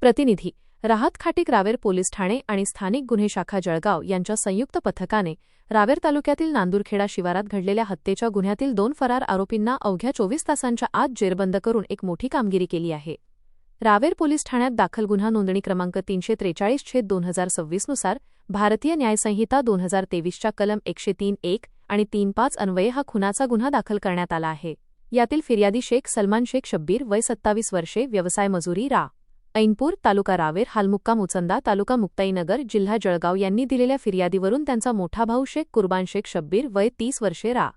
प्रतिनिधी राहत खाटीक रावेर पोलीस ठाणे आणि स्थानिक गुन्हे शाखा जळगाव यांच्या संयुक्त पथकाने रावेर तालुक्यातील नांदुरखेडा शिवारात घडलेल्या हत्येच्या गुन्ह्यातील 2 फरार आरोपींना अवघ्या 24 तासांच्या आत जेरबंद करून एक मोठी कामगिरी केली आहे. रावेर पोलीस ठाण्यात दाखल गुन्हा नोंदणी क्रमांक 343/2026 नुसार भारतीय न्यायसंहिता 2023च्या कलम 103(1) आणि 3(5) अन्वये हा खुनाचा गुन्हा दाखल करण्यात आला आहे. यातील फिर्यादी शेख सलमान शेख शब्बीर वय 27 वर्षे, व्यवसाय मजुरी, रा. ऐनपूर, तालुका रावेर, हालमुक्काम उचंदा, तालुका मुक्ताईनगर, जिल्हा जळगाव यांनी दिलेल्या फिर्यादीवरून त्यांचा मोठा भाऊ शेख कुर्बान शेख शब्बीर वय 30 वर्षे, रा.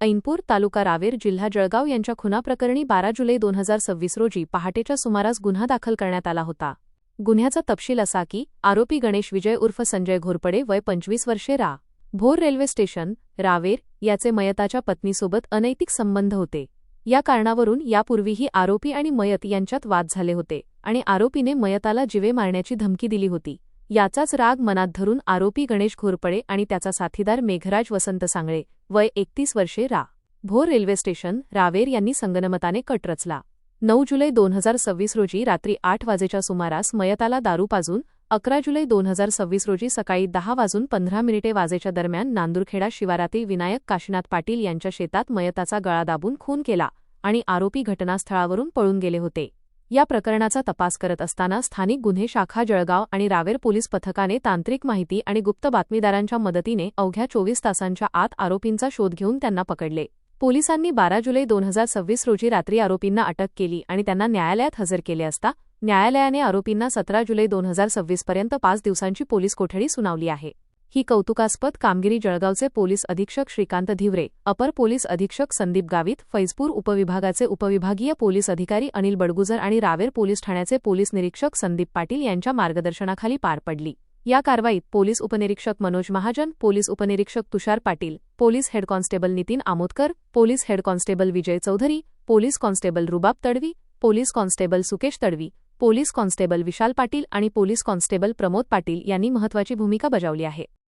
ऐनपूर, तालुका रावेर, जिल्हा जळगाव यांच्या खुनाप्रकरणी 12 जुलै 2026 रोजी पहाटेच्या सुमारास गुन्हा दाखल करण्यात आला होता. गुन्ह्याचा तपशील असा की आरोपी गणेश विजय उर्फ संजय घोरपडे वय 25 वर्षे, रा. भोर रेल्वे स्टेशन, रावेर याचे मयताच्या पत्नीसोबत अनैतिक संबंध होते. या कारणावरून यापूर्वीही आरोपी आणि मयत यांच्यात वाद झाले होते आणि आरोपीने मयताला जीवे मारण्याची धमकी दिली होती. याचाच राग मनात धरून आरोपी गणेश घोरपडे आणि त्याचा साथीदार मेघराज वसंत सांगळे वय 31 वर्षे, रा. भोर रेल्वे स्टेशन, रावेर यांनी संगनमताने कट रचला. 9 जुलै 2026 रोजी रात्री 8 वाजेच्या सुमारास मयताला दारू पाजून 11 जुलै 2026 रोजी सकाळी 10:15 वाजेच्या दरम्यान नांदुरखेडा शिवारातील विनायक काशीनाथ पाटील यांच्या शेतात मयताचा गळा दाबून खून केला आणि आरोपी घटनास्थळावरून पळून गेले होते. या प्रकरणाचा तपास करत असताना स्थानिक गुन्हे शाखा जळगाव आणि रावेर पोलीस पथकाने तांत्रिक माहिती आणि गुप्त बातमीदारांच्या मदतीने अवघ्या 24 तासांच्या आत आरोपींचा शोध घेऊन त्यांना पकडले. पोलिसांनी 12 जुलै 2026 रोजी रात्री आरोपींना अटक केली आणि त्यांना न्यायालयात हजर केले असता न्यायालयाने आरोपींना 17 जुलै 2026 पर्यंत 5 दिवसांची पोलीस कोठडी सुनावली आहे. ही कौतुकास्पद कामगिरी जळगावचे पोलीस अधीक्षक श्रीकांत धिवरे, अपर पोलीस अधीक्षक संदीप गावित, फैजपूर उपविभागाचे उपविभागीय पोलीस अधिकारी अनिल बडगुजर आणि रावेर पोलीस ठाण्याचे पोलीस निरीक्षक संदीप पाटील यांच्या मार्गदर्शनाखाली पार पडली. या कारवाईत पोलीस उपनिरीक्षक मनोज महाजन, पोलीस उपनिरीक्षक Tushar Patil, police head constable Nitin Amodkar, police head constable Vijay Chaudhari, police constable Rubab Tadvi, police constable Sukesh Tadvi, police constable Vishal Patil आणि पोलीस कॉन्स्टेबल प्रमोद पाटील यांनी महत्त्वाची भूमिका बजावली आहे.